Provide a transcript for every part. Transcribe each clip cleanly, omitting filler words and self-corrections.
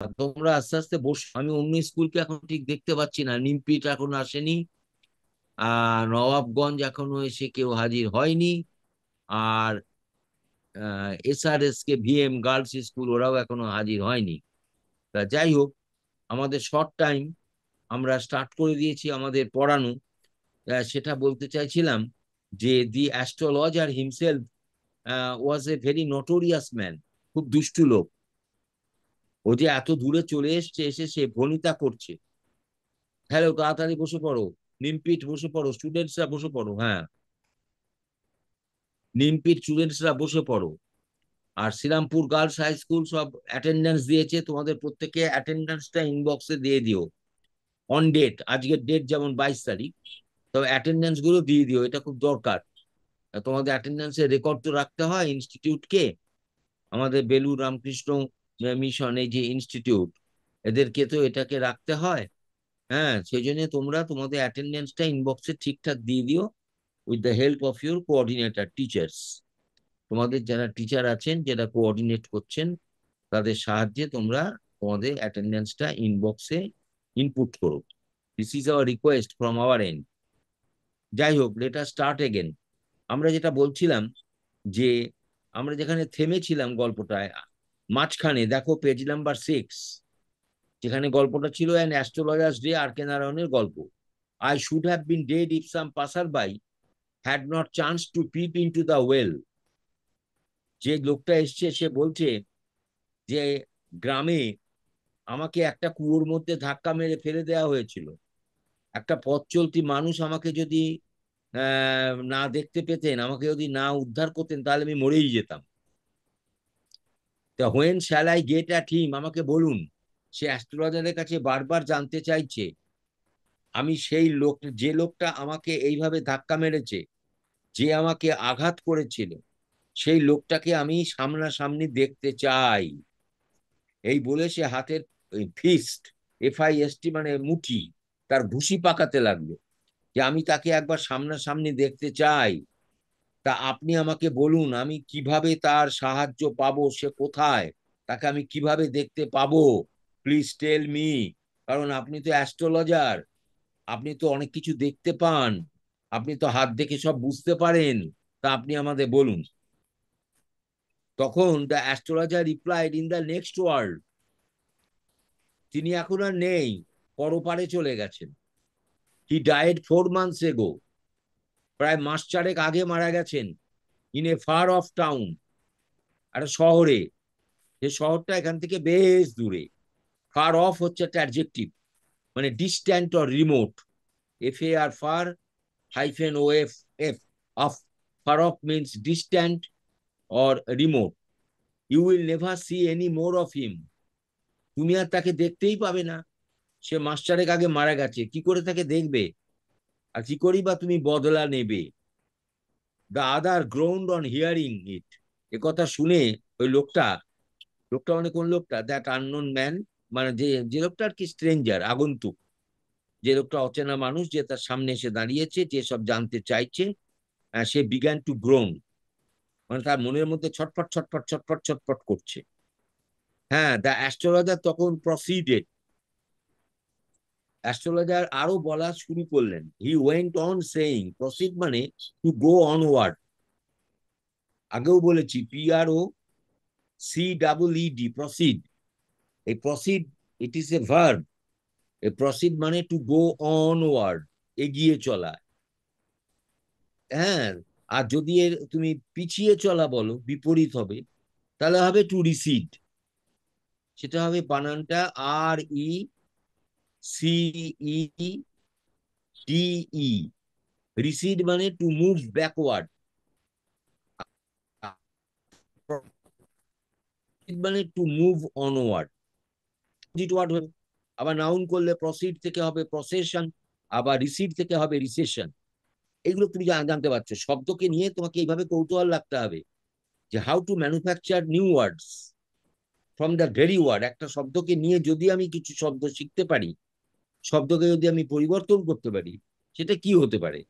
তোমরা আস্তে আস্তে বসো, আমি অন্য স্কুলকে এখন ঠিক দেখতে পাচ্ছি না। নিমপিট এখন আসেনি, নবাবগঞ্জ এখনো এসে কেউ হাজির হয়নি, আর এসআরএস কে ভিএম গার্লস স্কুল ওরাও এখনো হাজির হয়নি। তা যাই হোক, আমাদের শর্ট টাইম আমরা স্টার্ট করে দিয়েছি আমাদের পড়ানো। সেটা বলতে চাইছিলাম যে the astrologer himself was a very notorious man. খুব দুষ্টু লোক। ও যে এত দূরে চলে এসছে, এসে সে ভনিতা করছে। হ্যালো, তাড়াতাড়ি বসে পড়ো। নিমপিট বসে পড়ো, স্টুডেন্টসরা বসে পড়ো। হ্যাঁ, নিমপিট স্টুডেন্টসরা বসে পড়ো। আর শ্রীরামপুর গার্লস হাই স্কুল সব অ্যাটেন্ডেন্স দিয়েছে, তোমাদের প্রত্যেকে অ্যাটেন্ডেন্সটা ইনবক্সে দিয়ে দিও। অন ডেট, আজকের ডেট যেমন 22 তারিখ, তবে অ্যাটেন্ডেন্স গুলো দিয়ে দিও, এটা খুব দরকার। তোমাদের অ্যাটেন্ডেন্সের রেকর্ড তো রাখতে হয় ইনস্টিটিউটকে। আমাদের বেলুর রামকৃষ্ণ মিশন, এই যে ইনস্টিটিউট, এদেরকে তো এটাকে রাখতে হয়। হ্যাঁ, সেই জন্য তোমরা তোমাদের অ্যাটেন্ডেন্সটা ইনবক্সে ঠিকঠাক দিয়ে দিও, with the help of your coordinator teachers. তোমাদের যারা টিচার আছেন, যারা কোঅর্ডিনেট করছেন, তাদের সাহায্যে তোমরা তোমাদের অ্যাটেন্ডেন্সটা ইনবক্সে ইনপুট করো। This is our request from our end. যাই হোক, লেট আস স্টার্ট এগেন। আমরা যেটা বলছিলাম, যে আমরা যেখানে থেমেছিলাম গল্পটায়, মাঝখানে দেখো পেজ নাম্বার 6, যেখানে গল্পটা ছিল an astrologer's day, R K নারায়ণের গল্প। I should have been dead if some passer by had not chance to peep into the well. যে লোকটা এসছে সে বলছে যে গ্রামে আমাকে একটা কুয়োর মধ্যে ধাক্কা মেরে ফেলে দেওয়া হয়েছিল। একটা পথ চলতি মানুষ আমাকে যদি না দেখতে পেতেন, আমাকে যদি না উদ্ধার করতেন, তাহলে আমি মরেই যেতাম। তা when shall I get at him, আমাকে বলুন। সে অ্যাস্ট্রোলজারের কাছে বারবার জানতে চাইছে, আমি সেই লোক, যে লোকটা আমাকে এইভাবে ধাক্কা মেরেছে, যে আমাকে আঘাত করেছিল, সেই লোকটাকে আমি সামনাসামনি দেখতে চাই। এই বলে সে হাতের ফিস্ট, FIST মানে মুঠি, তার ঘুষি পাকাতে লাগলো, যে আমি তাকে একবার সামনাসামনি দেখতে চাই। তা আপনি আমাকে বলুন, আমি কিভাবে তার সাহায্য পাবো, সে কোথায়, তাকে আমি কিভাবে দেখতে পাবো? Please tell me. কারণ আপনি তো অ্যাস্ট্রোলজার, আপনি তো অনেক কিছু দেখতে পান, আপনি তো হাত দেখে সব বুঝতে পারেন। তা আপনি আমাদের বলুন। তখন the astrologer replied in the next world, তিনি এখন আর নেই, পরপারে চলে গেছেন। হি ডায়েড 4 months এগো, প্রায় মাস চারেক আগে মারা গেছেন। In a far off town, একটা শহরে, যে শহরটা এখান থেকে বেশ দূরে। ফার অফ হচ্ছে একটা অ্যাডজেক্টিভ, মানে distant or remote. FAR, far, -OF, of. Far off means distant or remote. You will never see any more of him, তুমি আর তাকে দেখতেই পাবে না। সে মাস চারেক আগে মারা গেছে, কি করে তাকে দেখবে, আর কি করেই বা তুমি বদলা নেবে? The other ground on hearing it, এ কথা শুনে ওই লোকটা, লোকটা মানে কোন লোকটা, দ্যাট আননোন ম্যান, মানে যে যে লোকটা আর কি স্ট্রেঞ্জার, আগন্তুক, যে লোকটা অচেনা মানুষ, যে তার সামনে এসে দাঁড়িয়েছে, যে সব জানতে চাইছে, সে বিগ্যান টু গ্রোন, মানে তার মনের মধ্যে ছটফট ছটফট ছটফট ছটফট করছে। হ্যাঁ, দ্য অ্যাস্ট্রোলজার তখন প্রসিডেড, অ্যাস্ট্রোলজার আরো বলা শুরু করলেন। He went on saying, proceed মানে টু গো অনওয়ার্ড। আগেও বলেছি, PROCEED, প্রসিড। এই প্রসিড, ইট ইস এ ভার্ব। এই প্রসিড মানে টু গো অনওয়ার্ড, এগিয়ে চলা। হ্যাঁ, আর যদি এর তুমি পিছিয়ে চলা বলো, বিপরীত হবে, তাহলে হবে টু রিসিড। সেটা হবে বানানটা RECEDE। রিসিড মানে টু মুভ ব্যাকওয়ার্ড, মানে টু মুভ অনওয়ার্ড। ওয়ার্ড হবে। আবার নাউন করলে প্রসিড থেকে হবে প্রসেশন, আবার রিসিড থেকে হবে রিসেশন। এগুলো তুমি জানতে পারছো। শব্দকে নিয়ে তোমাকে এইভাবে কৌতূহল রাখতে হবে, যে how to manufacture new words from the very word. একটা শব্দকে নিয়ে যদি আমি কিছু শব্দ শিখতে পারি, শব্দকে যদি আমি পরিবর্তন করতে পারি, সেটা কি হতে পারে?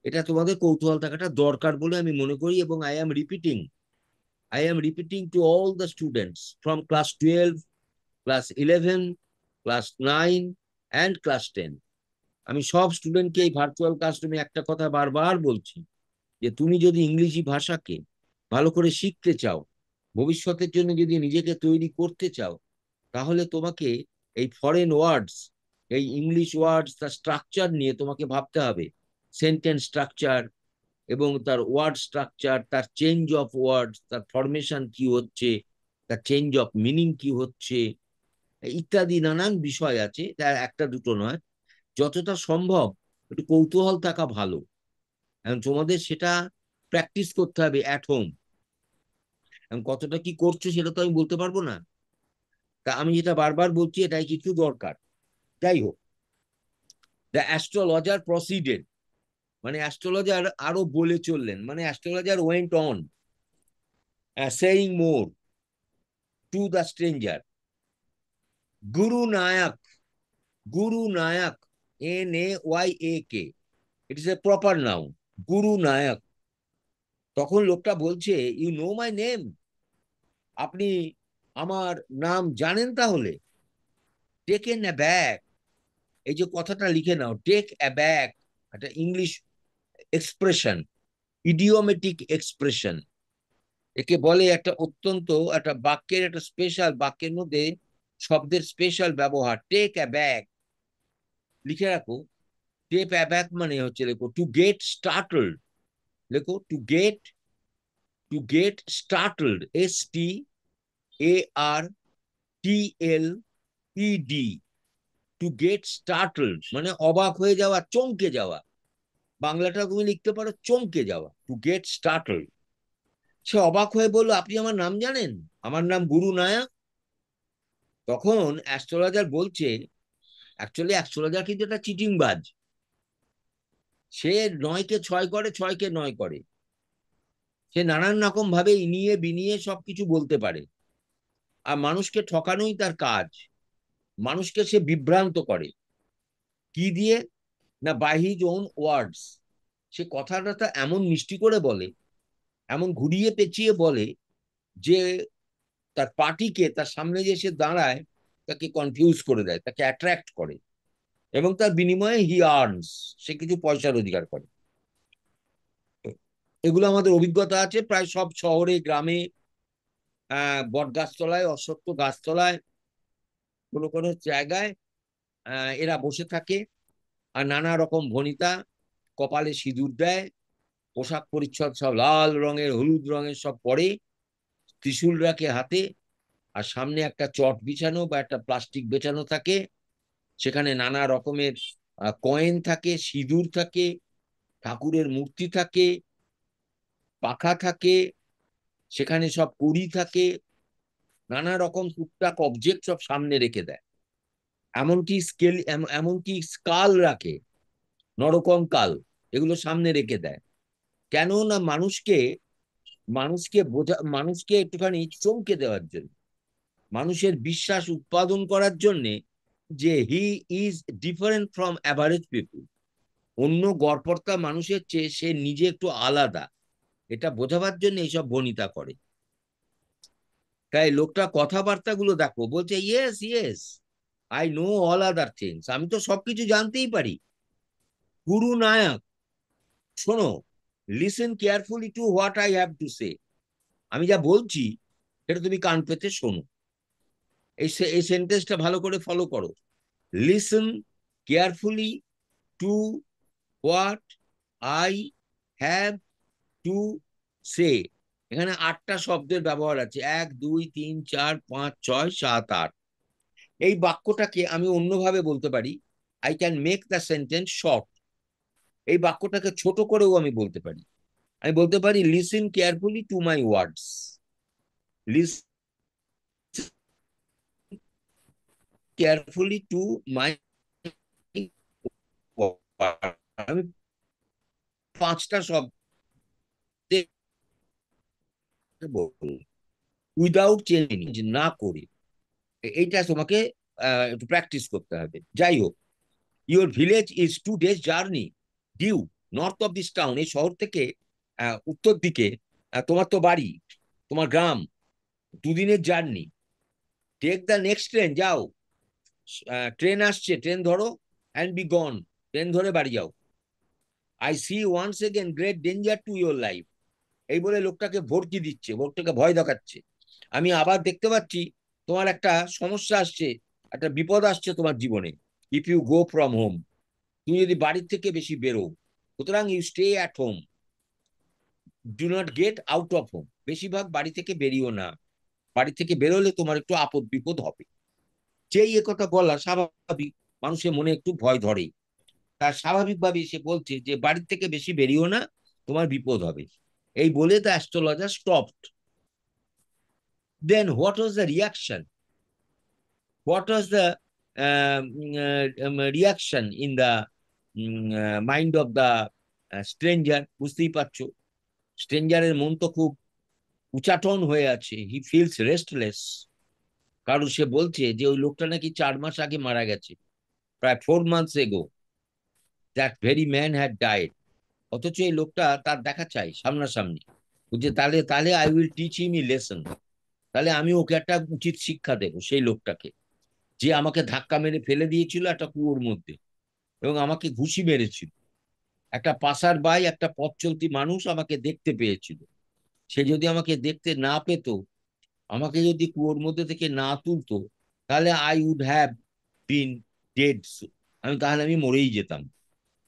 এটা তোমাদের কৌতূহল থাকাটা দরকার বলে আমি মনে করি। এবং I am repeating to all the students from class 12 class 11, class 9 and class 10। আমি সব স্টুডেন্টকে এই ভার্চুয়াল ক্লাসরুমে একটা কথা বারবার বলছি, যে তুমি যদি ইংরেজি ভাষাকে ভালো করে শিখতে চাও, ভবিষ্যতের জন্য যদি নিজেকে তৈরি করতে চাও, তাহলে তোমাকে এই ফরেন ওয়ার্ডস, এই ইংলিশ ওয়ার্ডস, তার স্ট্রাকচার নিয়ে তোমাকে ভাবতে হবে। সেন্টেন্স স্ট্রাকচার এবং তার ওয়ার্ড স্ট্রাকচার, তার চেঞ্জ অফ ওয়ার্ড, তার ফরমেশন কি হচ্ছে, তার চেঞ্জ অফ মিনিং কি হচ্ছে, ইত্যাদি নানান বিষয় আছে, তার একটা দুটো নয়। যতটা সম্ভব একটু কৌতূহল থাকা ভালো। এবং তোমাদের সেটা প্র্যাকটিস করতে হবে অ্যাট হোম। এবং কতটা কি করছো সেটা তো আমি বলতে পারবো না। তা আমি যেটা বারবার বলছি, এটাই কিছু দরকার। যাই হোক, দ্য অ্যাস্ট্রোলজার প্রসিডেড, মানে অ্যাস্ট্রোলজার আরো বলে চললেন, মানে astrologer went on saying more to the stranger, Guru Naik, Guru Naik, NAYAK, it is a proper noun, গুরু নায়ক। তখন লোকটা বলছে, ইউ নো মাই নেম, আপনি আমার নাম জানেন তাহলে? টেকেন অ্যাব্যাক, এই যে কথাটা লিখে নাও, টেক অ্যাব্যাক, একটা ইংলিশ এক্সপ্রেশন, ইডিওমেটিক এক্সপ্রেশন। একে বলে একটা অত্যন্ত একটা বাক্যের, একটা স্পেশাল বাক্যের মধ্যে শব্দের স্পেশাল ব্যবহার, টেক অ্যাব্যাক। লিখে রাখো, টেক অ্যাব্যাক মানে হচ্ছে, লেখো টু গেট স্টার্টলড, লেখো to get startled, STARTLED, to get startled মানে অবাক হয়ে যাওয়া, চমকে যাওয়া। বাংলাটা তুমি লিখতে পারো চমকে যাওয়া, টু গেট স্টার্টলড। সে অবাক হয়ে বললো, আপনি আমার নাম জানেন? আমার নাম গুরু নায়ক। তখন অ্যাস্ট্রোলজার বলছে, অ্যাকচুয়ালি অ্যাস্ট্রোলজার কিন্তু একটা চিটিংবাজ। সে 9কে 6 করে, 6কে 9 করে। সে নানান রকম ভাবে ইনিয়ে বিনিয়ে সবকিছু বলতে পারে। আর মানুষকে ঠকানোই তার কাজ। মানুষকে সে বিভ্রান্ত করে। কি দিয়ে? না, বাই হিজ ওন ওয়ার্ডস। সে কথাটা এমন মিষ্টি করে বলে, এমন ঘুরিয়ে পেঁচিয়ে বলে, যে তার পার্টিকে, তার সামনে যে সে দাঁড়ায়, তাকে কনফিউজ করে দেয়, তাকে অ্যাট্রাক্ট করে। এবং তার বিনিময়ে হি আর্নস, সে কিছু পয়সার অধিকার করে। এগুলো আমাদের অভিজ্ঞতা আছে প্রায় সব শহরে, গ্রামে, বট গাছতলায়, অশ্বত্থ গাছতলায়, কোনো কোনো জায়গায় এরা বসে থাকে। আর নানা রকম ভনিতা, কপালে সিঁদুর দেয়, পোশাক পরিচ্ছদ সব লাল রঙের, হলুদ রঙের সব পরে, ত্রিশূল রাখে হাতে, আর সামনে একটা চট বিছানো বা একটা প্লাস্টিক বেছানো থাকে। সেখানে নানা রকমের কয়েন থাকে, সিঁদুর থাকে, ঠাকুরের মূর্তি থাকে, পাখা থাকে, সেখানে সব কড়ি থাকে, নানা রকম টুকটাক অবজেক্ট সব সামনে রেখে দেয়। এমনকি স্কাল রাখে, নরকঙ্কাল, এগুলো সামনে রেখে দেয়। কেন না, মানুষকে একটুখানি চমকে দেওয়ার জন্য, মানুষের বিশ্বাস উৎপাদন করার জন্যে, যে he is different from average people. অন্য গড়পড়তা মানুষের চেয়ে সে নিজে একটু আলাদা, এটা বোঝাবার জন্য এইসব বনিতা করে। তাই লোকটা কথাবার্তাগুলো দেখো, বলছে, yes yes, I know all other things, আমি তো সবকিছু জানতেই পারি। গুরু নায়ক, শোনো, listen carefully to what I have to say, আমি যা বলছি সেটা তুমি কান পেতে শোনো। এই সেন্টেন্সটা ভালো করে ফলো করো। Listen carefully to what I have to say. এখানে 8টা শব্দের ব্যবহার আছে, 1 2 3 4 5 6 7 8। এই বাক্যটাকে আমি অন্যভাবে বলতে পারি, I can make the sentence short. এই বাক্যটাকে ছোট করেও আমি বলতে পারি। আমি বলতে পারি, listen carefully to my words, listen carefully to my, আমি 5টা শব্দ বলবো, উইদাউট চেঞ্জ, না করে। এইটা তোমাকে একটু প্র্যাকটিস করতে হবে। যাই হোক, your village is 2 days journey due north of this town, এই শহর থেকে উত্তর দিকে তোমার তো বাড়ি, তোমার গ্রাম 2 দিনের journey. Take the next train, যাও, ট্রেন আসছে, ট্রেন ধরো, অ্যান্ড বি গন, ট্রেন ধরে বাড়ি যাও। I see once again great danger to your life. এই বলে লোকটাকে ভর্তি দিচ্ছে, লোকটাকে ভয় দেখাচ্ছে। আমি আবার দেখতে পাচ্ছি তোমার একটা সমস্যা আসছে, একটা বিপদ আসছে তোমার জীবনে। If you go from home, তুমি যদি বাড়ির থেকে বেশি বেরো, সুতরাং you stay at home, do not get out of home. বেশিরভাগ বাড়ি থেকে বেরিও না, বাড়ি থেকে বেরোলে তোমার একটু আপদ বিপদ হবে। যেই কথা বলা স্বাভাবিক, মানুষের মনে একটু ভয় ধরে, তার স্বাভাবিকভাবে সে বলছে যে বাড়ির থেকে বেশি বেরিও না, তোমার বিপদ হবে। এই বলে the astrologer stopped. Then what was the reaction, what was the reaction in the mind of the stranger? বুঝতেই পারছো, স্ট্রেঞ্জারের মন তো খুব উচাটন হয়ে আছে। He feels restless. কারণ সে বলছে যে ওই লোকটা নাকি 4 মাস আগে মারা গেছে, প্রায় 4 months এগো that very man had died. অথচ এই লোকটা তার দেখা চাই সামনাসামনি। বুঝছে, তাহলে তাহলে I will teach him E lesson. তাহলে আমি ওকে একটা উচিত শিক্ষা দেবো, সেই লোকটাকে, যে আমাকে ধাক্কা মেরে ফেলে দিয়েছিল একটা কুয়োর মধ্যে এবং আমাকে ঘুষি মেরেছিল। একটা পাসার বাই, একটা পথ চলতি মানুষ আমাকে দেখতে পেয়েছিল। সে যদি আমাকে দেখতে না পেত, আমাকে যদি কুয়োর মধ্যে থেকে না তুলতো, তাহলে I would have been dead. আমি মরেই যেতাম।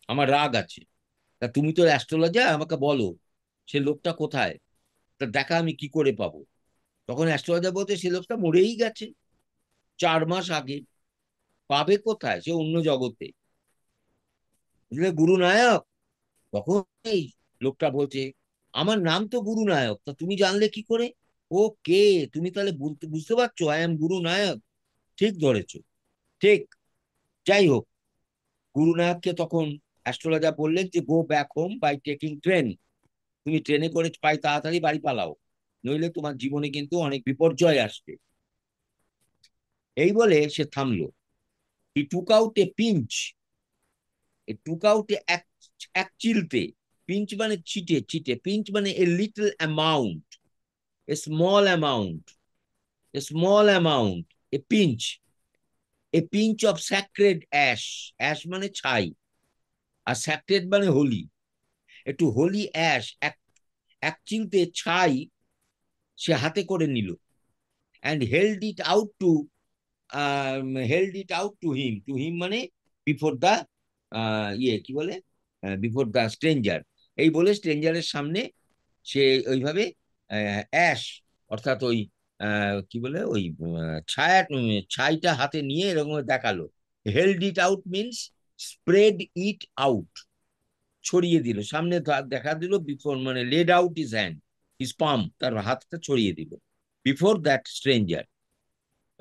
আমার রাগ আছে। তা তুমি তো অ্যাস্ট্রোলজার, আমাকে বলো সে লোকটা কোথায়, তা দেখা আমি কি করে পাবো? তখন অ্যাস্ট্রোলজার বলতে সে লোকটা মরেই গেছে 4 মাস আগে। পাবে কোথায়, সে অন্য জগতে, বুঝলে, গুরু নায়ক। তখন এই লোকটা বলছে, আমার নাম তো গুরু নায়ক, তা তুমি জানলে কি করে? ও কে, তুমি তাহলে বুঝতে পারছো, আই এম গুরু নায়ক। ঠিক ধরেছো, ঠিক। যাই হোক, গুরু নায়ককে তখন অ্যাস্ট্রোলজার বললেন যে go back home by taking train. তুমি ট্রেনে করে পাই তাড়াতাড়ি বাড়ি পালাও, নইলে তোমার জীবনে কিন্তু অনেক বিপর্যয় আসবে। এই বলে সে থামলো। হি টুক আউট এ পিঞ্চ, এ টুক আউট এ এক চিলতে। পিঞ্চ মানে চিটে, চিটে, পিঞ্চ মানে a little amount, a small amount, a small amount, A pinch, A pinch of sacred ash. Ash মানে ছাই, আর স্যাক্রেড মানে হোলি। একটু হোলি অ্যাশ, এক এক চিলতে ছাই সে হাতে করে নিল, and held it out to, held it out to him মানে বিফোর দা, ইয়ে কি বলে, বিফোর দা স্ট্রেঞ্জার। এই বলে স্ট্রেঞ্জারের সামনে সে ওইভাবে অ্যাশ, অর্থাৎ ওই কি বলে ওই ছাইটা হাতে নিয়ে এরকম দেখালো। Held it out means spread it out, ছড়িয়ে দিল সামনে, দেখা দিল বিফোর মানে laid out is hand, his palm, তার হাতটা ছড়িয়ে দিল before that stranger.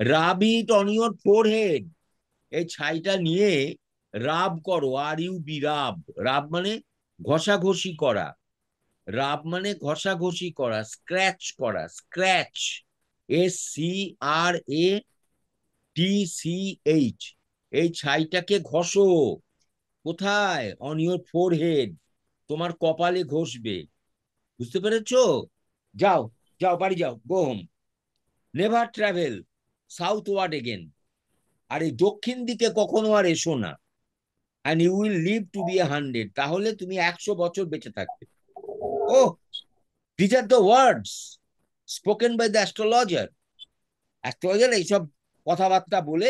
Rub it on your forehead, এই ছাইটা নিয়ে রাব করো, আর ইউ বি রাব। রাব মানে ঘষাঘষি করা, রাব মানে ঘষাঘষি করা, স্ক্র্যাচ করা, স্ক্র্যাচ, SCRATCH। এই ছাইটাকে ঘষো। কোথায়? অন ইউর ফোরহেড, তোমার কপালে ঘষবে। বুঝতে পেরেছো? যাও, যাও বাড়ি যাও, go home, never travel southward again. আর এই দক্ষিণ দিকে কখনো আর এসো না। And you will live to be 100, তাহলে তুমি 100 বছর বেঁচে থাকবে। ও, these are the words spoken by the astrologer. Astrologer এইসব কথাবার্তা বলে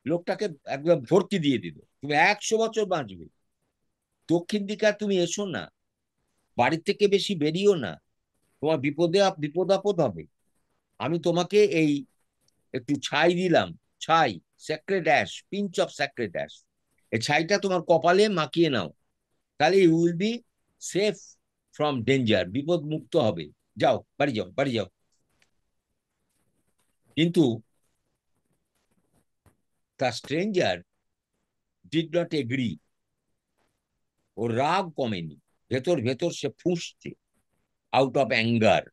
লোকটাকে একদম ভর্তি দিয়ে দিল, তুমি 100 বছর বাঁচবে। দক্ষিণ দিকে আর তুমি এসো না, বাড়ির থেকে বেশি বেরিও না, তোমার বিপদ আপদ হবে। আমি তোমাকে এই একটু ছাই দিলাম, ছাই, sacred ash, pinch of sacred ash, এই ছাইটা তোমার কপালে মাখিয়ে নাও, তাহলে you will be safe from danger, বিপদ মুক্ত হবে। যাও বাড়ি যাও, বাড়ি যাও। কিন্তু the stranger did not agree. ওর রাগ কমেনি, ভেতর ভেতর সে ফুঁসছে, out of anger.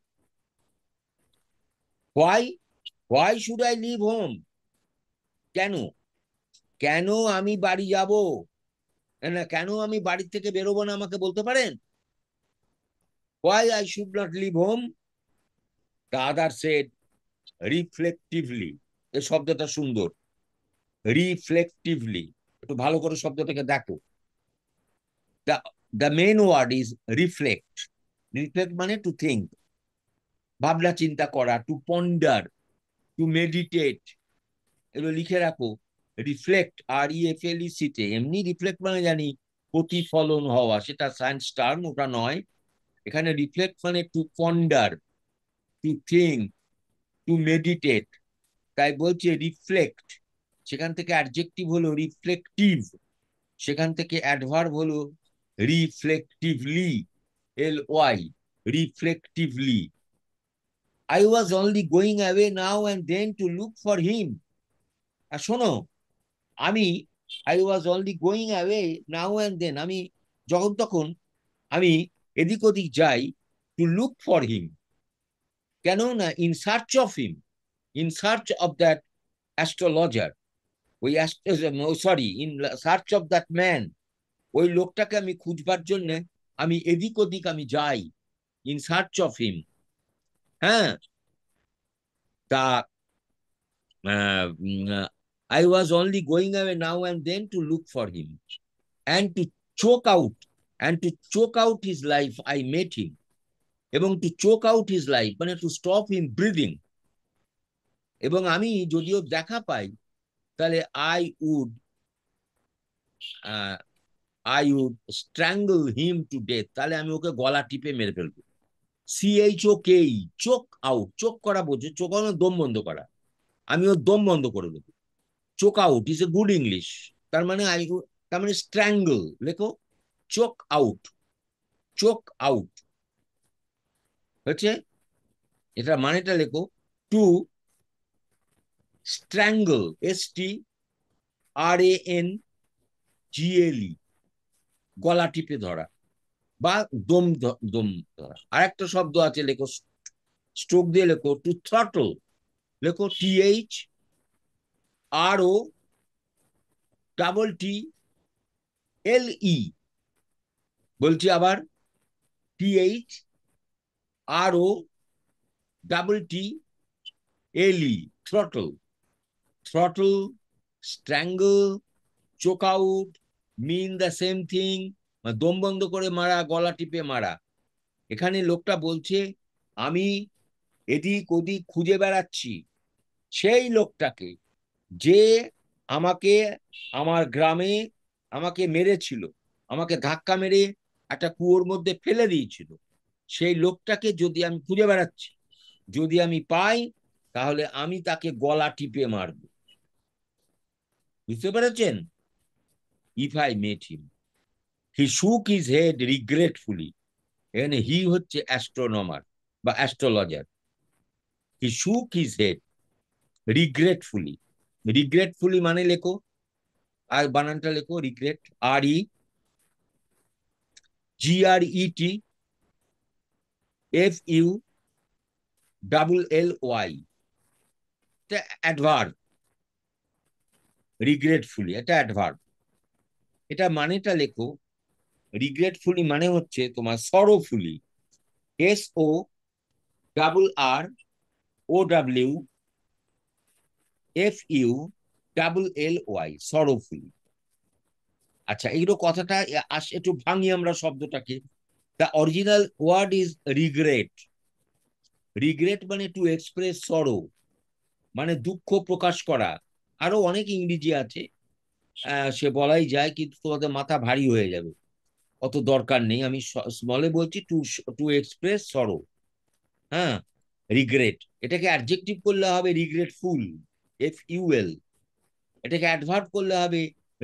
Why, why should I leave home? কেন, কেন আমি বাড়ি যাব না, কেন আমি বাড়ির থেকে বেরোবো না, আমাকে বলতে পারেন? Why I should not leave home? The other said, reflectively, এই শব্দটা সুন্দর, রিফ্লেকটিভলি। একটু ভালো করে শব্দটাকে দেখো। the the main word is reflect. Reflect মানে to think, ভাবনা চিন্তা করা, টু পন্ডার, টু মেডিটেট। এগুলো লিখে রাখো। Reflect, REFLECT। এমনি রিফ্লেক্ট মানে জানি প্রতিফলন হওয়া, সেটা সায়েন্স টার্ম, ওটা নয়। এখানে রিফ্লেক্ট মানে to ponder, to think, to meditate. তাই বলছে রিফ্লেক্ট। সেখান থেকে অ্যাডজেক্টিভ হলো রিফ্লেকটিভ, সেখান থেকে অ্যাডভার্ব হলো রিফ্লেকটিভলি, LY, রিফ্লেকটিভলি। I was only going away now and then to look for him. আর শোনো, আমি I was only going away now and then, আমি যখন তখন আমি এদিক ওদিক যাই, টু লুক ফর হিম। কেন না, in search of him, in search of that astrologer, ওই sorry, in search of that man, ওই লোকটাকে আমি খুঁজবার জন্য আমি এদিক ওদিক আমি যাই, ইন সার্চ অফ হিম। হ্যাঁ, তা I was only going away now and then to look for him, and to choke out, and to choke out his life I met him। এবং to choke out his life মানে to stop him breathing। এবং আমি যদিও দেখা পাই, তাহলে uh, I would strangle him to death, তাহলে আমি ওকে গলা টিপে মেরে ফেলবো। CHOKE, চোক আউট, চোক করা বোঝো, চোখ মানে দম বন্ধ করা, আমি ওর দম বন্ধ করে দেবো। Choke out is a good English. তার মানে তার মানে স্ট্র্যাঙ্গল, লেখো চোক আউট, চোক আউট হচ্ছে, এটা মানেটা লেখো টু স্ট্র্যাঙ্গল, STRANGLE, গলা টিপে ধরা বা দম দম ধরা। আর একটা শব্দ আছে, লেখো স্ট্রোক দিয়ে লেখো টু থ্রটল, লেখো THROTTLE। বলছি আবার, THROTTLE, throttle. Throttle, strangle, choke out mean the same thing, দম বন্ধ করে মারা, গলা টিপে মারা। এখানে লোকটা বলছে আমি এদিক ওদিক খুঁজে বেড়াচ্ছি সেই লোকটাকে, যে আমাকে আমার গ্রামে আমাকে মেরেছিল, আমাকে ধাক্কা মেরে একটা কুয়োর মধ্যে ফেলে দিয়েছিল। সেই লোকটাকে যদি আমি খুঁজে বেড়াচ্ছি, যদি আমি পাই, তাহলে আমি তাকে গলা টিপে মারব। বুঝতে পেরেছেন? ইফ আই মেট হিম, হি শুক হিজ হেড রিগ্রেটফুলি। এখানে হি হচ্ছে অ্যাস্ট্রোনমার বা অ্যাস্ট্রোলজার। হি শুক হিজ হেড রিগ্রেটফুলি। রিগ্রেটফুলি মানে লেখো, আর বানানটা লেখো রিগ্রেট, GRETFULLY। এটা অ্যাডভার্ব, রিগ্রেটফুলি এটা অ্যাডভার্ব। এটা মানেটা লেখো, রিগ্রেটফুলি মানে হচ্ছে তোমার সরোফুলি, SORROWFULLY, সরোফুলি। আচ্ছা, এইগুলো কথাটা একটু ভাঙি আমরা শব্দটাকে। The original word is regret. Regret মানে টু এক্সপ্রেস সরো, মানে দুঃখ প্রকাশ করা। আরো অনেক ইংরেজি আছে, সে বলাই যায়, কিন্তু তোমাদের মাথা ভারী হয়ে যাবে, অত দরকার নেই। আমি স্মলে বলছি, টু টু এক্সপ্রেস সরো। হ্যাঁ, রিগ্রেট, এটাকে অ্যাডজেক্টিভ করলে হবে রিগ্রেটফুল, FUL। এটাকে অ্যাডভার্ব করলে হবে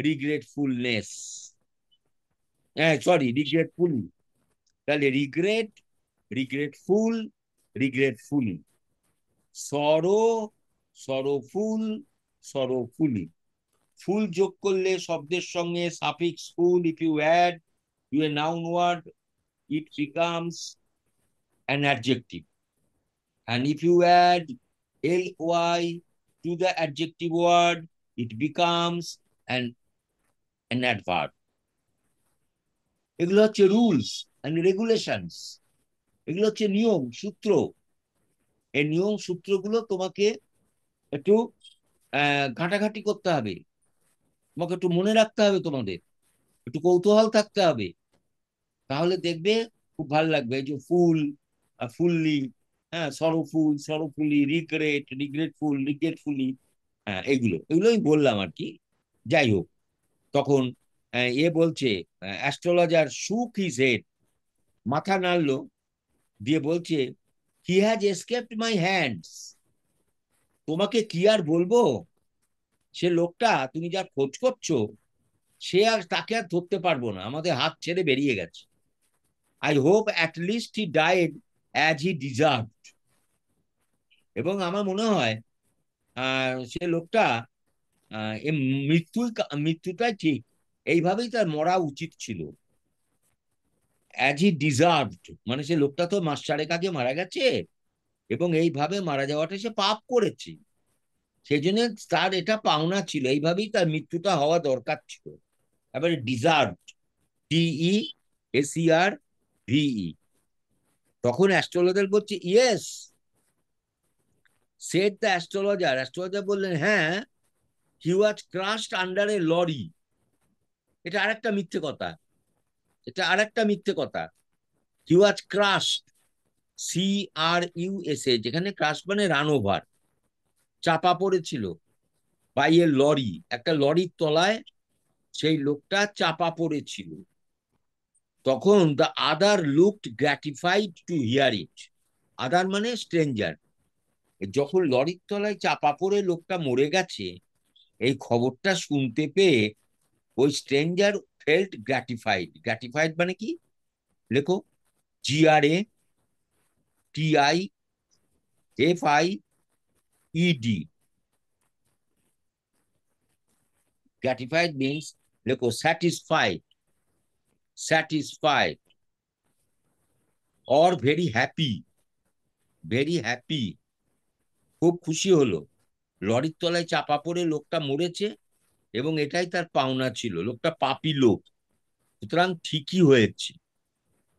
রিগ্রেটফুলনেস, হ্যাঁ সরি, রিগ্রেটফুলি। তাহলে রিগ্রেট, রিগ্রেটফুল, রিগ্রেটফুলি। সরো, সরোফুল, সরোফুলি। ফুল যোগ করলে শব্দের সঙ্গে suffix full, if you add to a noun word, it becomes an adjective, and if you add ly to the adjective word, it becomes an adverb। এগুলো হচ্ছে রুলস এন্ড রেগুলেশনস, এগুলো হচ্ছে নিয়ম সূত্র। এই নিয়ম সূত্রগুলো তোমাকে একটু ঘাটাঘাটি করতে হবে, তোমাকে একটু মনে রাখতে হবে, তোমাদের একটু কৌতূহল থাকতে হবে। তাহলে দেখবে খুব ভালো লাগবে। এই যে ফুল, ফুললি, হ্যাঁ, সরফুল, সরফুলি, রিগ্রেট, রিগ্রেটফুল, রিগ্রেটফুলি, হ্যাঁ, এগুলো এগুলো আমি বললাম আর কি। যাই হোক, তখন এ বলছে, অ্যাস্ট্রোলজার শুক হিজ হেড, মাথা নাড়লো, দিয়ে বলছে, he has escaped my hands. তোমাকে কি আর বলবো, সে লোকটা তুমি যার খোঁজ করছো, সে আর তাকে আর ধরতে পারবো না, আমাদের হাত ছেড়ে বেরিয়ে গেছে। I hope at least he died as he deserve. এবং আমার মনে হয় সে লোকটা এ মৃত্যুটাই ঠিক, এইভাবেই তার মরা উচিত ছিল, অ্যাজ হি ডিজার্ভড। মানে সে লোকটা তো মাস চারেক আগে মারা গেছে, এবং এইভাবে মারা যাওয়াটা সে পাপ করেছে, সেই জন্য তার এটা পাওনা ছিল, এইভাবেই তার মৃত্যুটা হওয়া দরকার ছিল। এবারে ডিজার্ভড, ডিই, এসিআর, ভিই। তখন অ্যাস্ট্রোলজার বলছে, yes, said the astrologer. Astrologer বললেন, হ্যাঁ, হি ওয়াজ ক্রাশড আন্ডার এ লরি। এটা আরেকটা মিথ্যে কথা, এটা আরেকটা মিথ্যে কথা। হি ওয়াজ ক্রাশড, CRUSH, যেখানে ক্রাশ মানে রান ওভার, চাপা পড়েছিল, বাই এ লরি, একটা লরির তলায় সেই লোকটা চাপা পড়েছিল। তখন the other looked gratified to hear it. Other মানে স্ট্রেঞ্জার। যখন লরির তলায় চাপা পড়ে লোকটা মরে গেছে, এই খবরটা শুনতে পেয়ে ওই স্ট্রেঞ্জার ফেল্ট গ্র্যাটিফাইড। গ্র্যাটিফাইড মানে কি, লেখো, GRATIFIED। গ্র্যাটিফাইড মিনস, লেখো, satisfied, satisfied, or very happy, very happy, খুব খুশি হলো। লরির তলায় চাপা পড়ে লোকটা মরেছে, এবং এটাই তার পাওনা ছিল, লোকটা পাপী লোক, সুতরাং ঠিকই হয়েছে,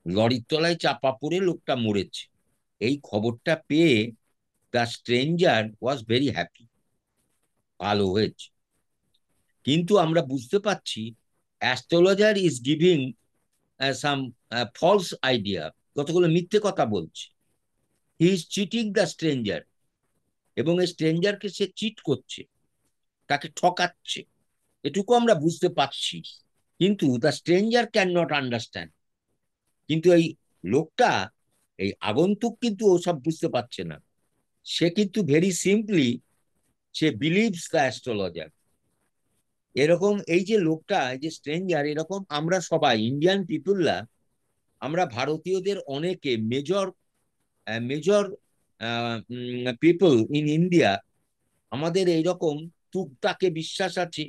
লরির তলায় চাপা পড়ে লোকটা মরেছে। এই খবরটা পেয়ে the stranger was very happy, ভালো হয়েছে। কিন্তু আমরা বুঝতে পারছি astrologer is giving some false idea, কতগুলো মিথ্যে কথা বলছে। He is cheating the stranger, এবং এই স্ট্রেঞ্জারকে সে চিট করছে, তাকে ঠকাচ্ছে, এটুকু আমরা বুঝতে পারছি। কিন্তু the stranger can not understand. কিন্তু এই লোকটা, এই আগন্তুক কিন্তু ওসব বুঝতে পারছে না। সে কিন্তু very simply, say believes the astrologer. এরকম এই যে লোকটা, এই যে স্ট্রেঞ্জার, এরকম আমরা সবাই ইন্ডিয়ান পিপুলরা, আমরা ভারতীয়দের অনেকে, major major people in India, আমাদের এইরকম টুকটাকে বিশ্বাস আছে,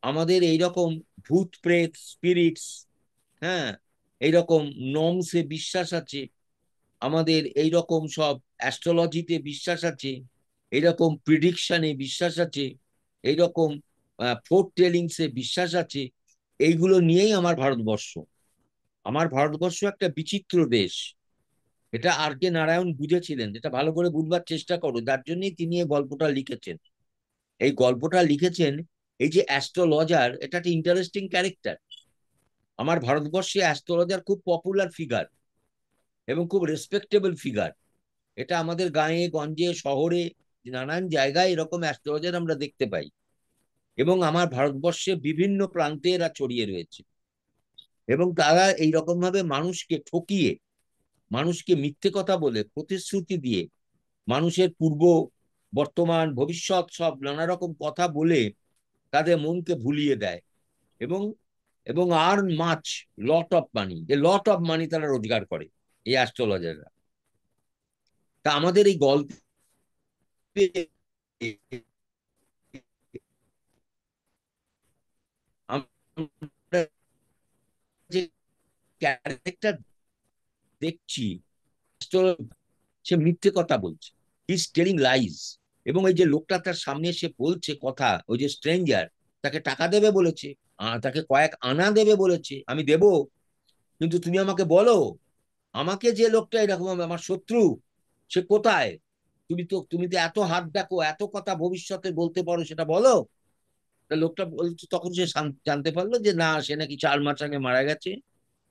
আমাদের এইরকম ভূত প্রেত স্পিরিটস, হ্যাঁ, এইরকম নমসে বিশ্বাস আছে, আমাদের এইরকম সব অ্যাস্ট্রোলজিতে বিশ্বাস আছে, এইরকম প্রিডিকশনে বিশ্বাস আছে, এইরকম ফোর্ট টেলিংসে বিশ্বাস আছে। এইগুলো নিয়েই আমার ভারতবর্ষ। আমার ভারতবর্ষ একটা বিচিত্র দেশ, এটা আর কে নারায়ণ বুঝেছিলেন, এটা ভালো করে বুঝবার চেষ্টা করো, যার জন্যই তিনি এই গল্পটা লিখেছেন। এই গল্পটা লিখেছেন, এই যে অ্যাস্ট্রোলজার, এটা একটা ইন্টারেস্টিং ক্যারেক্টার। আমার ভারতবর্ষে অ্যাস্ট্রোলজার খুব পপুলার ফিগার, এবং খুব রেসপেক্টেবল ফিগার। এটা আমাদের গাঁয়ে গঞ্জে শহরে নানান জায়গায় এরকম অ্যাস্ট্রোলজার আমরা দেখতে পাই, এবং আমার ভারতবর্ষে বিভিন্ন প্রান্তে এরা ছড়িয়ে রয়েছে। এবং তারা এইরকম ভাবে মানুষকে ঠকিয়ে, মানুষকে মিথ্যে কথা বলে, প্রতিশ্রুতি দিয়ে, মানুষের পূর্ব, বর্তমান, ভবিষ্যৎ সব নানা রকম কথা বলে তাদের মনকে ভুলিয়ে দেয়, এবং এবং earn much, lot of money, যে লট অফ মানি তারা রোজগার করে, এই অ্যাস্ট্রোলজাররা। তা আমাদের এই গল্পে আমরা যে ক্যারেক্টার দেখছি, সে মিথ্যে কথা বলছে, হি ইজ টেলিং লাইজ। এবং এই যে লোকটা তার সামনে এসে বলছে কথা, ওই যে স্ট্রেঞ্জার, তাকে টাকা দেবে বলেছে, তাকে কয়েক আনা দেবে বলেছে, আমি দেব, কিন্তু তুমি আমাকে বলো, আমাকে যে লোকটা এরকম আমার শত্রু, সে কোথায়? তুমি তো এত হাত দেখো, এত কথা ভবিষ্যতে বলতে পারো, সেটা বলো। তা লোকটা বলছে, তখন সে জানতে পারলো যে না, সে নাকি 4 মাস আগে মারা গেছে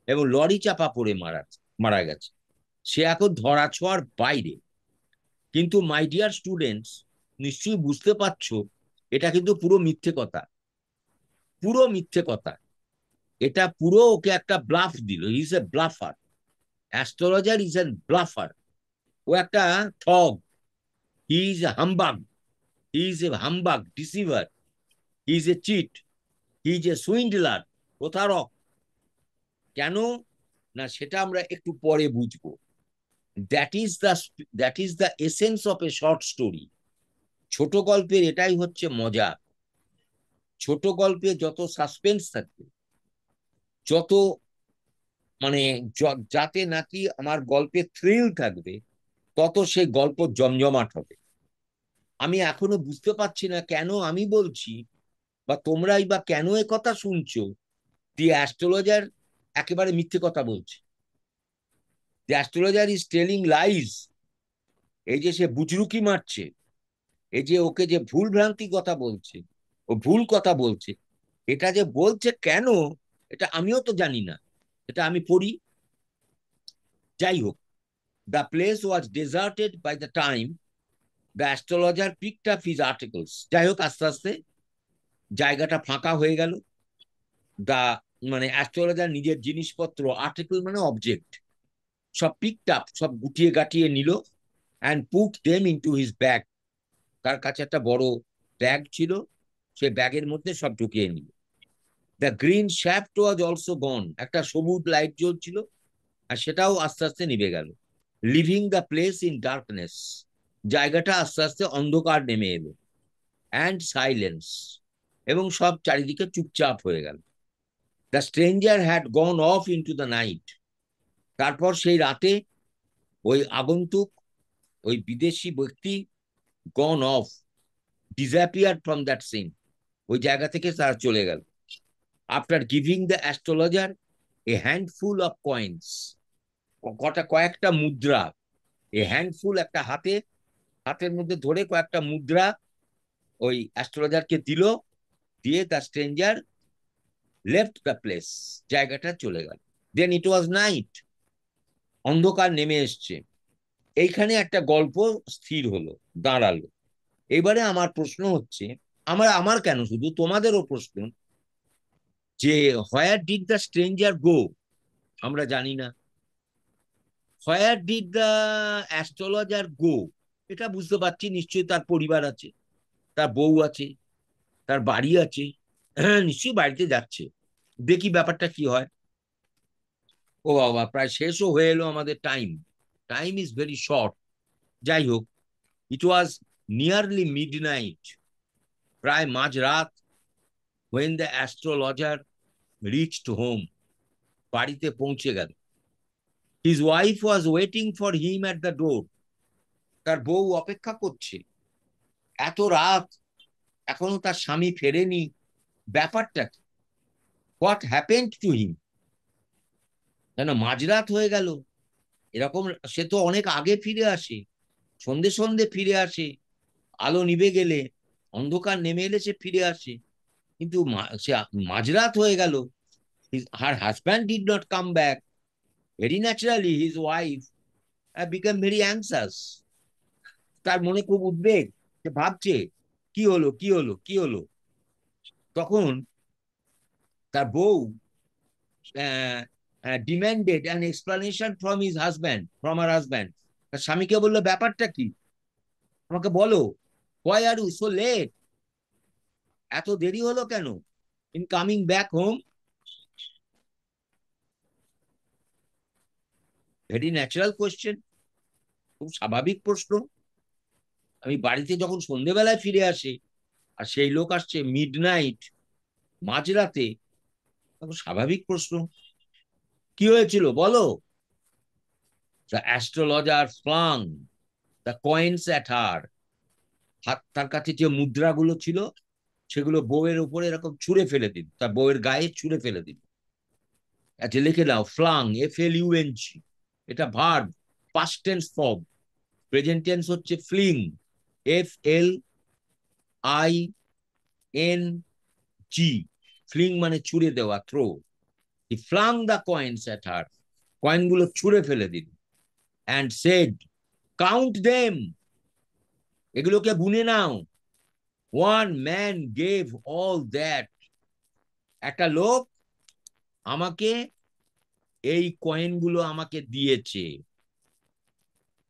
এবং লরি চাপা পড়ে মারা গেছে। সে এখন ধরা ছোঁয়ার বাইরে। কিন্তু মাই ডিয়ার স্টুডেন্টস, নিশ্চয়ই বুঝতে পারছো এটা কিন্তু পুরো মিথ্যে কথা, পুরো মিথ্যে কথা। এটা পুরো ওকে একটা ব্লাফ দিল। He is a bluffer. Astrologer is a bluffer. ও একটা ঠগ। He is a humbug. He is a humbug deceiver. He is a cheat. He is a swindler, প্রতারক। কেন না, সেটা আমরা একটু পরে বুঝবো। That is the that is the essence of a short story. ছোট গল্পের এটাই হচ্ছে মজা। ছোট গল্পে যত সাসপেন্স থাকবে, যত মানে যাতে নাকি আমার গল্পে থ্রিল থাকবে, তত সেই গল্প জমজমাট হবে। আমি এখনো বুঝতে পারছি না কেন আমি বলছি, বা তোমরাই বা কেন এ কথা শুনছো, দি অ্যাস্ট্রোলজার একেবারে মিথ্যে কথা বলছে। দি অ্যাস্ট্রোলজার ইজ টেলিং লাইজ। এই যে সে বুজরুকি মারছে, এই যে ওকে যে ভুল ভ্রান্তি কথা বলছে, ও ভুল কথা বলছে, এটা যে বলছে কেন, এটা আমিও তো জানি না। এটা আমি পড়ি। যাই হোক, the place was deserted by the time the astrologer picked up his articles. যাই হোক, আস্তে আস্তে জায়গাটা ফাঁকা হয়ে গেল। দা মানে অ্যাস্ট্রোলজার নিজের জিনিসপত্র, আর্টিকেল মানে অবজেক্ট, সব পিকড আপ, সব গুটিয়ে গাটিয়ে নিল, and put them into his bag. তার কাছে একটা বড় ব্যাগ ছিল, সে ব্যাগের মধ্যে সব ঢুকিয়ে নিল। The green shaft was also gone. একটা সবুজ লাইট জ্বলছিল, আর সেটাও আস্তে আস্তে নিভে গেল। Leaving the place in darkness. জায়গাটা আস্তে আস্তে অন্ধকার নেমে এলো। And silence. এবং সব চারিদিকে চুপচাপ হয়ে গেল। The stranger had gone off into the night. তারপর সেই রাতে ওই আগন্তুক, ওই বিদেশি ব্যক্তি, gone off, disappear from that scene, ওই জায়গা থেকে তারা চলে গেল। After giving the astrologer a handful of coins. কয়েকটা মুদ্রা, এ হ্যান্ডফুল, একটা হাতের মধ্যে ধরে কয়েকটা মুদ্রা ওই অ্যাস্ট্রোলজারকে দিল। দিয়ে the stranger left the place, জায়গাটা চলে গেল। দেন ইট ওয়াজ নাইট। অন্ধকার নেমে এসছে। এইখানে একটা গল্প স্থির হলো, দাঁড়ালো। এবারে আমার প্রশ্ন হচ্ছে, আমার আমার কেন, শুধু তোমাদেরও প্রশ্ন, যে হোয়ার ডিড দ্য স্ট্রেঞ্জার গো? আমরা জানি না। হোয়ার ডিড দ্য অ্যাস্ট্রোলজার গো? এটা বুঝতে পারছি, নিশ্চয়ই তার পরিবার আছে, তার বউ আছে, তার বাড়ি আছে। হ্যাঁ, নিশ্চয়ই বাড়িতে যাচ্ছে। দেখি ব্যাপারটা কি হয়। ও বাবা, প্রায় শেষও হয়ে এলো আমাদের time. Time is very short. যাই হোক, ইট ওয়াজ নিয়ারলি মিড নাইট, প্রায় মাঝরাত, when the astrologer reached home, বাড়িতে পৌঁছে গেল। his wife was waiting for him at the door, তার বউ অপেক্ষা করছে। এত রাত, এখনো তার স্বামী ফেরেনি, ব্যাপারটা কি? What happened to him? কেন মাঝরাত হয়ে গেল এরকম? সে তো অনেক আগে ফিরে আসে, সন্ধে সন্ধে ফিরে আসে, আলো নিভে গেলে, অন্ধকার নেমে এলে সে ফিরে আসে। কিন্তু সে মাঝরাত হয়ে গেল। Her husband did not come back. Very naturally his wife became very anxious. তার মনে খুব উদ্বেগ। সে ভাবছে, কি হলো, কি হলো, কি হলো। তখন তার বউ demanded an explanation from her husband. তার স্বামীকে বললো, ব্যাপারটা কি, আমাকে বলো। Why are you so late? এত দেরি হলো কেন in coming back home? Very natural question, খুব স্বাভাবিক প্রশ্ন। আমি বাড়িতে যখন সন্ধেবেলায় ফিরে আসি, আর সেই লোক আসছে মিড নাইট, মাঝরাতে, তখন স্বাভাবিক প্রশ্ন, কি হয়েছিল বলো। The astrologer flung the coins at her. তার কাছে যে মুদ্রাগুলো ছিল, সেগুলো বউয়ের উপরে এরকম ছুঁড়ে ফেলে দিন, তার বউয়ের গায়ে ছুঁড়ে ফেলে দিন। আচ্ছা, লিখে নাও, ফ্লাং, FLUNG। এটা verb, past tense form. Present tense হচ্ছে ফ্লিং, FLING, ফ্লিং মানে ছুড়ে দেওয়া, throw. He flung the coins at her, কয়েনগুলো ছুঁড়ে ফেলে দিল। অ্যান্ড সেড, কাউন্ট দেম, এগুলোকে গুনে নাও। One man gave all that, একটা লোক আমাকে এই কয়েনগুলো আমাকে দিয়েছে।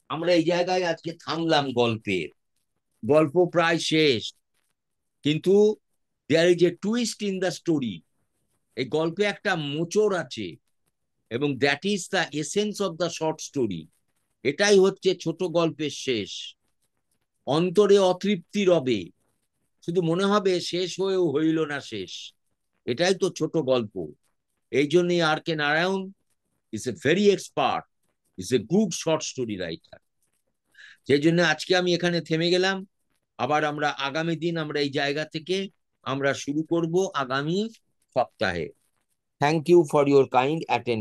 আমরা এই জায়গায় আজকে থামলাম গল্পের, গল্প প্রায় শেষ, কিন্তু there is a twist in the story. এই গল্পে একটা মোচড় আছে, এবং that is the essence of the short story. এটাই হচ্ছে ছোট গল্পের শেষ। অন্তরে অতৃপ্তি রবে, শুধু মনে হবে শেষ হয়েও হইল না শেষ। এটাই তো ছোট গল্প। এই জন্যই R K Narayan is a very expert, is a good short story writer. সেই জন্য আজকে আমি এখানে থেমে গেলাম। আবার আমরা আগামী দিন আমরা এই জায়গা থেকে আমরা শুরু করব আগামী সপ্তাহে। Thank you for your kind attention.